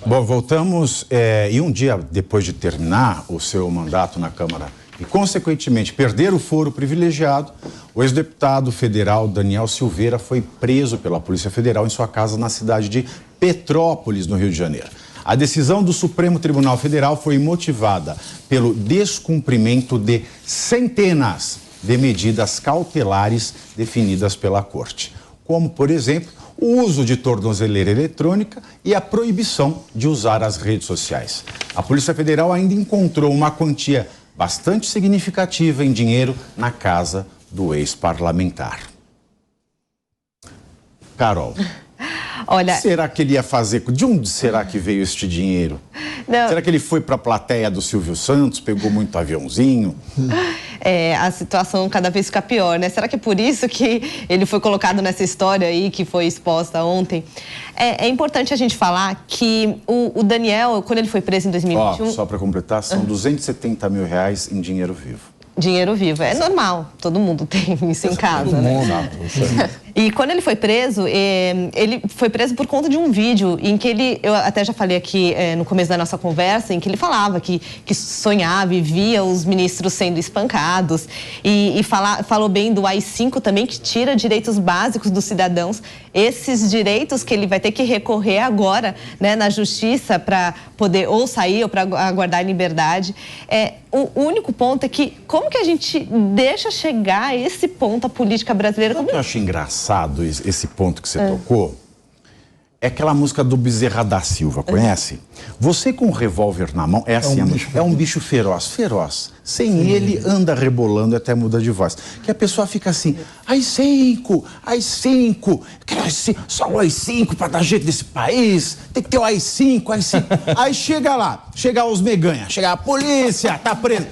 Bom, voltamos e um dia depois de terminar o seu mandato na Câmara e, consequentemente, perder o foro privilegiado, o ex-deputado federal Daniel Silveira foi preso pela Polícia Federal em sua casa na cidade de Petrópolis, no Rio de Janeiro. A decisão do Supremo Tribunal Federal foi motivada pelo descumprimento de centenas de medidas cautelares definidas pela Corte, como, por exemplo, o uso de tornozeleira eletrônica e a proibição de usar as redes sociais. A Polícia Federal ainda encontrou uma quantia bastante significativa em dinheiro na casa do ex-parlamentar. Carol, olha, será que ele ia fazer? De onde será que veio este dinheiro? Não. Será que ele foi para a plateia do Silvio Santos, pegou muito aviãozinho? A situação cada vez fica pior, né? Será que é por isso que ele foi colocado nessa história aí que foi exposta ontem? É importante a gente falar que o Daniel, quando ele foi preso em 2021... Só para completar, são R$270 mil em dinheiro vivo. Dinheiro vivo, é normal, todo mundo tem isso em casa, né? E quando ele foi preso por conta de um vídeo em que eu até já falei aqui no começo da nossa conversa, em que ele falava que sonhava e via os ministros sendo espancados e falou bem do AI-5 também, que tira direitos básicos dos cidadãos, esses direitos que ele vai ter que recorrer agora, né, na justiça para poder ou sair ou para aguardar a liberdade. O único ponto é que como que a gente deixa chegar a esse ponto a política brasileira? Sabe o que eu acho engraçado esse ponto que você tocou? É aquela música do Bezerra da Silva, conhece? Você com um revólver na mão, é um bicho feroz, feroz. Sem ele, anda rebolando e até muda de voz. Que a pessoa fica assim, AI-5, só o AI-5 para dar jeito desse país, tem que ter o AI-5. Aí chega lá, chega os meganha, chega a polícia, tá preso.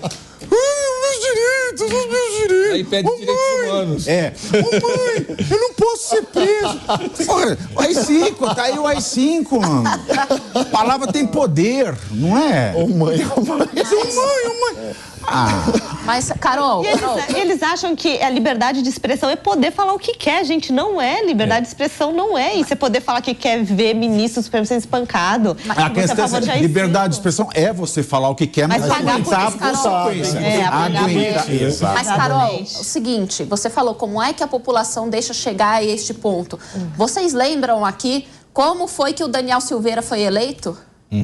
Os meus direitos. Aí pede direitos humanos. Mãe, eu não posso ser preso. Porra, o AI-5, tá aí o AI-5, mano. A palavra tem poder, não é? Mãe. Mas, Carol... Eles acham que a liberdade de expressão é poder falar o que quer, gente. Não é. Liberdade de expressão não é isso. É poder falar que quer ver ministro do Supremo sendo espancado. A questão é liberdade de expressão é você falar o que quer, mas aguentar a consequência. Mas, Carol, o seguinte, você falou como é que a população deixa chegar a este ponto. Vocês lembram aqui como foi que o Daniel Silveira foi eleito?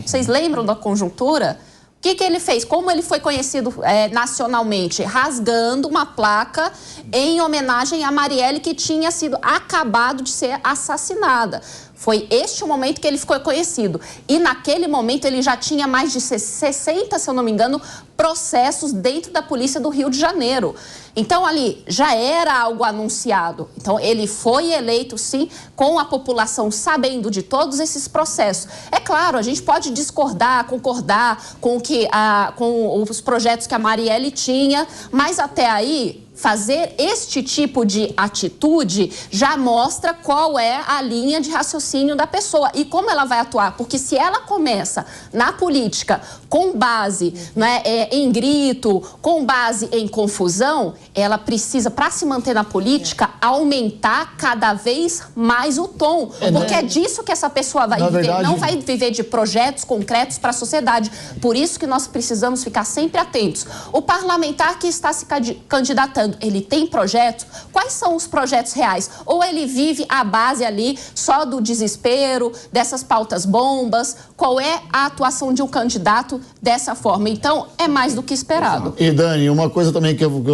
Vocês lembram da conjuntura? O que ele fez? Como ele foi conhecido nacionalmente? Rasgando uma placa em homenagem a Marielle, que tinha sido acabado de ser assassinada. Foi este o momento que ele ficou conhecido. E naquele momento ele já tinha mais de 60, se eu não me engano, processos dentro da polícia do Rio de Janeiro. Então ali já era algo anunciado. Então ele foi eleito sim, com a população sabendo de todos esses processos. É claro, a gente pode discordar, concordar com os projetos que a Marielle tinha, mas até aí... Fazer este tipo de atitude já mostra qual é a linha de raciocínio da pessoa e como ela vai atuar. Porque se ela começa na política com base, né, em grito, com base em confusão, ela precisa, para se manter na política, aumentar cada vez mais o tom. Porque é disso que essa pessoa vai viver. Verdade... Não vai viver de projetos concretos para a sociedade. Por isso que nós precisamos ficar sempre atentos. O parlamentar que está se candidatando, ele tem projetos? Quais são os projetos reais? Ou ele vive à base ali só do desespero, dessas pautas bombas? Qual é a atuação de um candidato dessa forma? Então, é mais do que esperado. E, Dani, uma coisa também que eu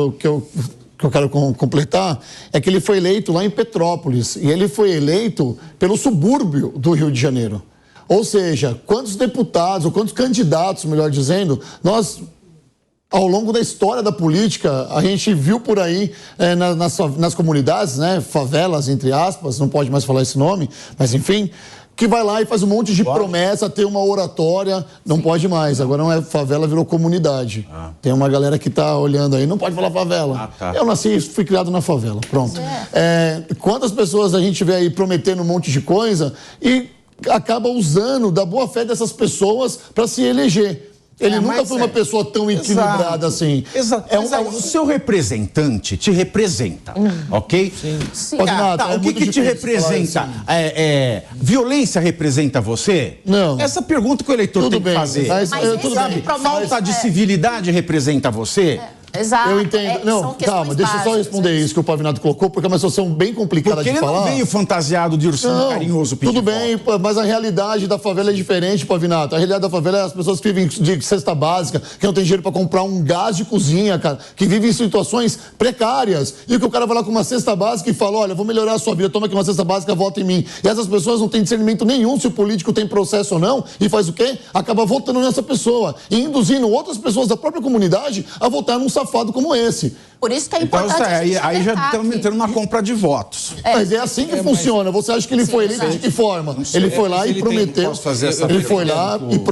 quero completar é que ele foi eleito lá em Petrópolis e ele foi eleito pelo subúrbio do Rio de Janeiro. Ou seja, quantos deputados, ou quantos candidatos, melhor dizendo, nós... Ao longo da história da política, a gente viu por aí nas comunidades, né, favelas, entre aspas, não pode mais falar esse nome, mas enfim, que vai lá e faz um monte de promessa, tem uma oratória, não pode mais, agora não é favela, virou comunidade. Tem uma galera que tá olhando aí, não pode falar favela. Eu nasci e fui criado na favela, pronto. Quantas pessoas a gente vê aí prometendo um monte de coisa e acaba usando da boa fé dessas pessoas para se eleger. Ele nunca foi uma pessoa tão equilibrada assim. Exato. O seu representante te representa, ok? Sim. O que te representa? Assim. Violência representa você? Não. Essa pergunta que o eleitor tem que fazer. Mas falta de civilidade representa você? Exato. Eu entendo. Não, calma, deixa eu só responder isso que o Pavinato colocou, porque é uma situação bem complicada de falar. Porque ele não veio fantasiado de ursinho carinhoso pedir tudo bem, mas a realidade da favela é diferente, Pavinato. A realidade da favela é as pessoas que vivem de cesta básica, que não tem dinheiro para comprar um gás de cozinha, cara, que vivem em situações precárias. E que o cara vai lá com uma cesta básica e fala, olha, vou melhorar a sua vida, toma aqui uma cesta básica, vota em mim. E essas pessoas não têm discernimento nenhum se o político tem processo ou não, e faz o quê? Acaba votando nessa pessoa e induzindo outras pessoas da própria comunidade a votar num safado como esse. Por isso que é importante. Então, aí já estamos entrando numa compra de votos. Mas é assim que funciona. Você acha que ele foi eleito de que forma? Ele foi lá e prometeu. Ele foi lá e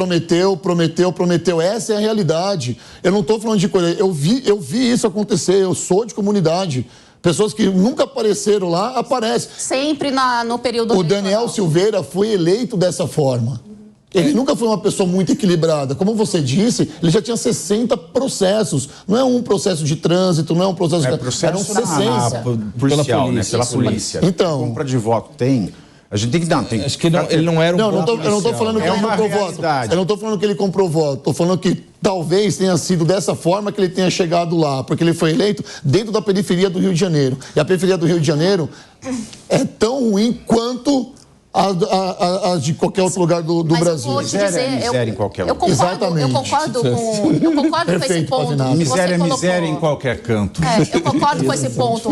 prometeu. Essa é a realidade. Eu não estou falando de coisa. Eu vi isso acontecer. Eu sou de comunidade. Pessoas que nunca apareceram lá, aparecem. Sempre no período O Daniel Silveira foi eleito dessa forma. Ele nunca foi uma pessoa muito equilibrada. Como você disse, ele já tinha 60 processos. Não é um processo de trânsito, não é um processo... Eram 60. Policial, né? Pela polícia. Então... Compra de voto tem... A gente tem que dar... Acho que ele não era um eu não estou falando que ele comprou voto. Eu não estou falando que ele comprou voto. Estou falando que talvez tenha sido dessa forma que ele tenha chegado lá. Porque ele foi eleito dentro da periferia do Rio de Janeiro. E a periferia do Rio de Janeiro é tão ruim quanto... a de qualquer outro lugar do Brasil. Eu vou te dizer, miséria em qualquer lugar. Exatamente. Eu concordo com esse ponto. Miséria é miséria em qualquer canto. Eu concordo com esse ponto,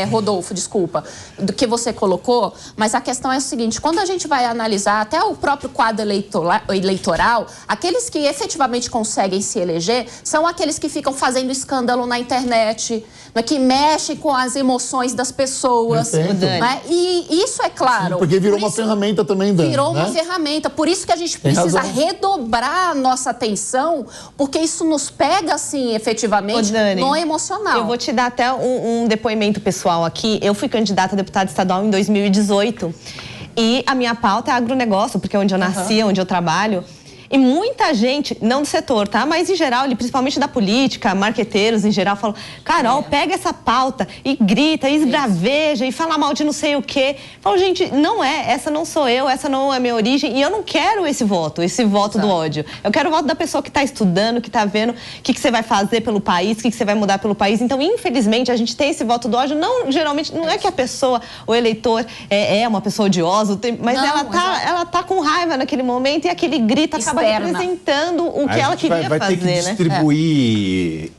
Rodolfo, desculpa, do que você colocou, mas a questão é o seguinte, quando a gente vai analisar até o próprio quadro eleitoral, aqueles que efetivamente conseguem se eleger são aqueles que ficam fazendo escândalo na internet, né, que mexem com as emoções das pessoas. Né? E isso é claro. Sim, porque virou uma ferramenta também, Dani. Virou uma ferramenta. Por isso que a gente precisa redobrar a nossa atenção, porque isso nos pega, assim, efetivamente, Dani, no emocional. Eu vou te dar até um depoimento pessoal aqui. Eu fui candidata a deputada estadual em 2018 e a minha pauta é agronegócio, porque é onde eu nasci, onde eu trabalho. E muita gente, não do setor, tá? Mas em geral, principalmente da política, marqueteiros em geral, falam, Carol, pega essa pauta e grita, e esbraveja, e fala mal de não sei o quê. Falo, gente, não é, essa não sou eu, essa não é a minha origem, e eu não quero esse voto do ódio. Eu quero o voto da pessoa que está estudando, que está vendo o que você vai fazer pelo país, o que você vai mudar pelo país. Então, infelizmente, a gente tem esse voto do ódio, geralmente, não é que a pessoa, o eleitor, é uma pessoa odiosa, mas não, ela tá com raiva naquele momento, e aquele grito acaba representando o que ela queria fazer, ter que distribuir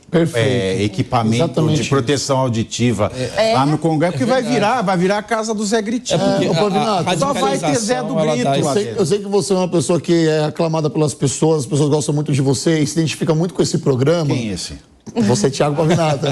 equipamento de proteção auditiva lá no Congresso, porque vai virar a casa do Zé Gritinho. Só vai ter Zé do Grito. Eu sei que você é uma pessoa que é aclamada pelas pessoas, as pessoas gostam muito de você e se identifica muito com esse programa. Quem é esse? Você, Thiago Pavinato.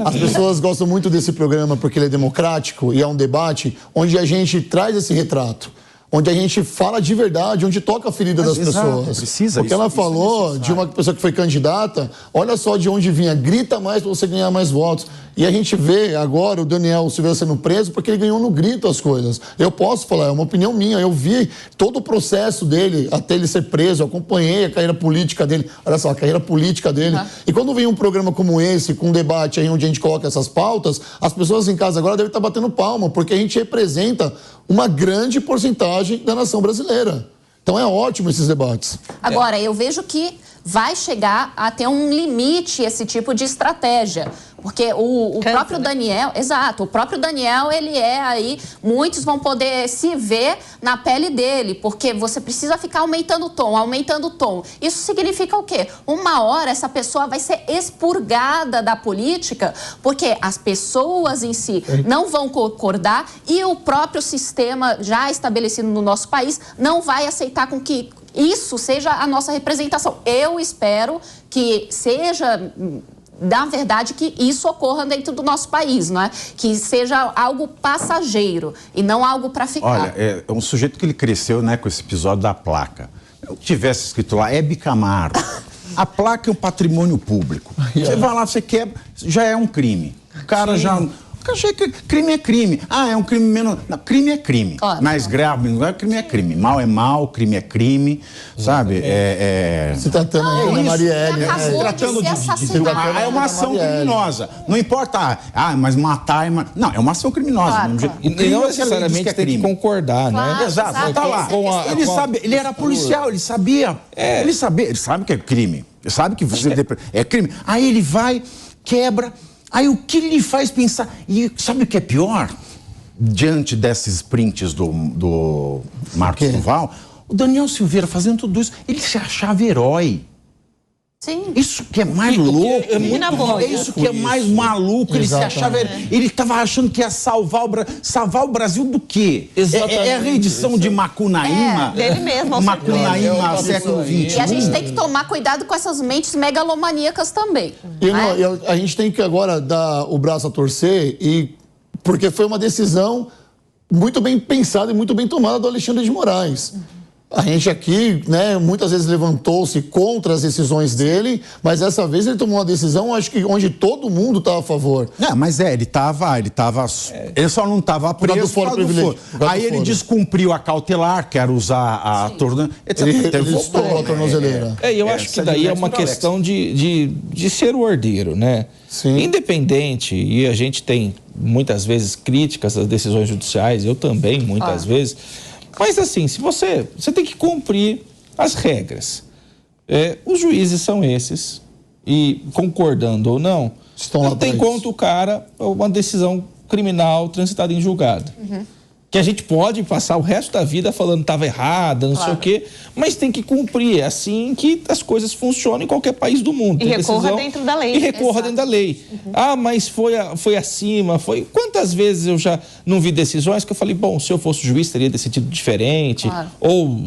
As pessoas gostam muito desse programa porque ele é democrático e é um debate onde a gente traz esse retrato. Onde a gente fala de verdade, onde toca a ferida das pessoas. Porque ela falou de uma pessoa que foi candidata, olha só de onde vinha, grita mais para você ganhar mais votos. E a gente vê agora o Daniel Silveira sendo preso porque ele ganhou no grito as coisas. Eu posso falar, é uma opinião minha, eu vi todo o processo dele até ele ser preso, eu acompanhei a carreira política dele, olha só, a carreira política dele. E quando vem um programa como esse, com um debate aí onde a gente coloca essas pautas, as pessoas em casa agora devem estar batendo palma, porque a gente representa uma grande porcentagem da nação brasileira. Então é ótimo esses debates. Agora, eu vejo que vai chegar a ter um limite esse tipo de estratégia. Porque o próprio Daniel, o próprio Daniel, ele é aí, muitos vão poder se ver na pele dele, porque você precisa ficar aumentando o tom. Isso significa o quê? Uma hora essa pessoa vai ser expurgada da política, porque as pessoas em si não vão concordar e o próprio sistema já estabelecido no nosso país não vai aceitar com que isso seja a nossa representação. Eu espero que seja... na verdade, que isso ocorra dentro do nosso país, não é? Que seja algo passageiro e não algo para ficar. Olha, é um sujeito que ele cresceu, né, com esse episódio da placa. Eu tivesse escrito lá, Hebe Camargo. A placa é um patrimônio público. Você vai lá, você quebra, já é um crime. O cara já... Eu achei que crime é crime. Ah, é um crime menos... Não, crime é crime. Claro. Mais grave, crime é crime. Mal é mal, crime é crime, sabe? Se tratando da Ana Marielle. Tratando de assassinar. É uma ação criminosa. Não importa, mas matar... Não, é uma ação criminosa. Claro. E não necessariamente tem que concordar, claro, né? Exato. Tá lá. Ele sabe, ele era policial, ele sabia. Ele sabe que é crime. Ele sabe que você é crime. Aí ele vai, quebra... Aí o que lhe faz pensar... E sabe o que é pior? Diante desses prints do Marcos Duval, o Daniel Silveira fazendo tudo isso, ele se achava herói. Sim. Isso que é mais louco. É isso que é mais maluco. Ele se achava... Ele estava achando que ia salvar o Brasil do quê? Exatamente. É a reedição de Macunaíma? Dele mesmo. Macunaíma, século XXI. E a gente tem que tomar cuidado com essas mentes megalomaníacas também. A gente tem que agora dar o braço a torcer, porque foi uma decisão muito bem pensada e muito bem tomada do Alexandre de Moraes. A gente aqui, né, muitas vezes levantou-se contra as decisões dele, mas dessa vez ele tomou uma decisão, acho que onde todo mundo estava a favor. Não, mas ele só não estava preso por causa do foro. Aí ele descumpriu a cautelar, quer usar a tornozeleira, etc. Ele estourou a tornozeleira. Eu acho que daí é uma questão de ser o ordeiro, né? Sim. Independente, e a gente tem muitas vezes críticas às decisões judiciais, eu também, muitas vezes. Mas assim, se você tem que cumprir as regras. Os juízes são esses, e concordando ou não, não tem contra o cara uma decisão criminal transitada em julgado. Que a gente pode passar o resto da vida falando que estava errada, não sei o quê, mas tem que cumprir. É assim que as coisas funcionam em qualquer país do mundo. E recorra dentro da lei. E recorra dentro da lei. Ah, mas foi acima, foi... Quantas vezes eu já não vi decisões que eu falei, bom, se eu fosse juiz teria decidido diferente. Claro. Ou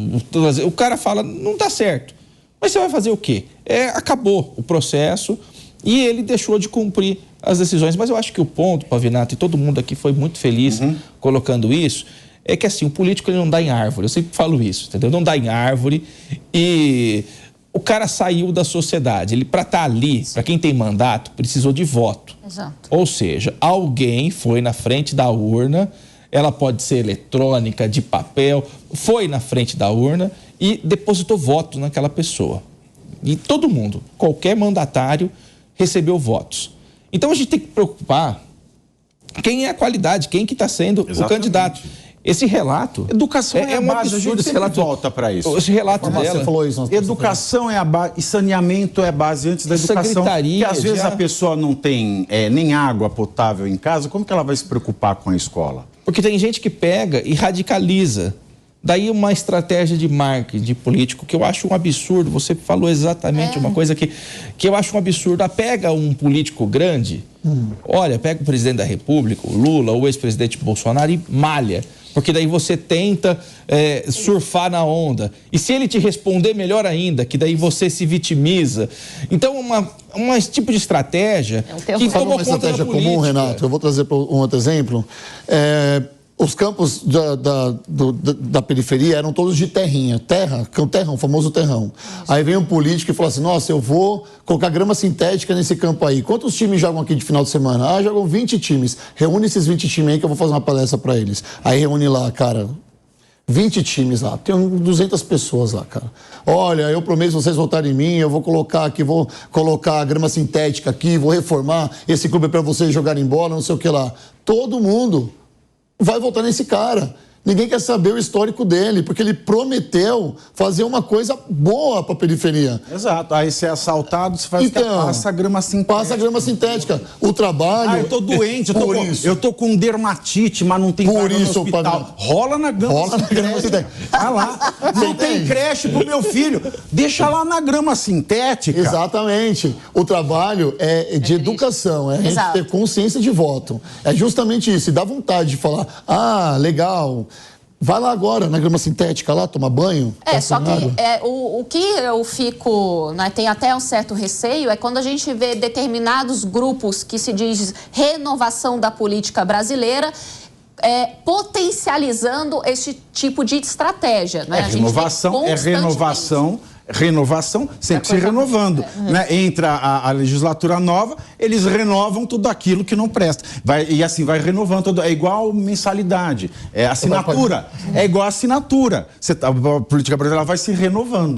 o cara fala, não dá certo. Mas você vai fazer o quê? Acabou o processo e ele deixou de cumprir as decisões. Mas eu acho que o ponto, Pavinato, e todo mundo aqui foi muito feliz colocando isso, é que assim, o político ele não dá em árvore. Eu sempre falo isso, entendeu? Não dá em árvore e o cara saiu da sociedade. Ele, para estar ali, para quem tem mandato, precisou de voto. Exato. Ou seja, alguém foi na frente da urna, ela pode ser eletrônica, de papel, foi na frente da urna e depositou voto naquela pessoa. E todo mundo, qualquer mandatário, recebeu votos. Então a gente tem que preocupar quem é a qualidade, quem que está sendo o candidato. Esse relato... Educação é um a base, absurdo. Esse relato volta para isso. Esse relato dela... Você falou isso. Educação é a base e saneamento é a base antes da educação. Porque às vezes a pessoa não tem nem água potável em casa, como que ela vai se preocupar com a escola? Porque tem gente que pega e radicaliza. Daí uma estratégia de marketing, de político, que eu acho um absurdo. Você falou exatamente uma coisa que eu acho um absurdo. Pega um político grande, olha, pega o presidente da República, o Lula, o ex-presidente Bolsonaro e malha. Porque daí você tenta surfar na onda. E se ele te responder, melhor ainda, que daí você se vitimiza. Então, esse tipo de estratégia... que tomou uma estratégia comum, Renato, eu vou trazer um outro exemplo. Os campos da periferia eram todos de terrinha. Terrão, o famoso terrão. Aí vem um político e fala assim, nossa, eu vou colocar grama sintética nesse campo aí. Quantos times jogam aqui de final de semana? Ah, jogam 20 times. Reúne esses 20 times aí que eu vou fazer uma palestra para eles. Aí reúne lá, cara, 20 times lá. Tem 200 pessoas lá, cara. Olha, eu prometo vocês votarem em mim, eu vou colocar aqui, vou colocar a grama sintética aqui, vou reformar esse clube para vocês jogarem bola, não sei o que lá. Todo mundo vai votar nesse cara. Ninguém quer saber o histórico dele, porque ele prometeu fazer uma coisa boa para a periferia. Exato. Aí você é assaltado, você faz passa a grama sintética. Passa a grama sintética. O trabalho... eu tô doente, eu tô com dermatite, mas não tem por isso, no hospital. Rola na grama sintética. Vai lá. Não tem creche pro meu filho. Deixa lá na grama sintética. Exatamente. O trabalho é de educação, é a gente ter consciência de voto. É justamente isso. E dá vontade de falar, legal... Vai lá agora, na grama sintética, lá, tomar banho. Só que o que eu fico, né, tem até um certo receio, é quando a gente vê determinados grupos que se diz renovação da política brasileira, potencializando esse tipo de estratégia. Né? Renovação renovação, sempre se renovando. Né? Entra a legislatura nova, eles renovam tudo aquilo que não presta. E assim vai renovando tudo. É igual mensalidade, é assinatura. É igual assinatura. A política brasileira vai se renovando.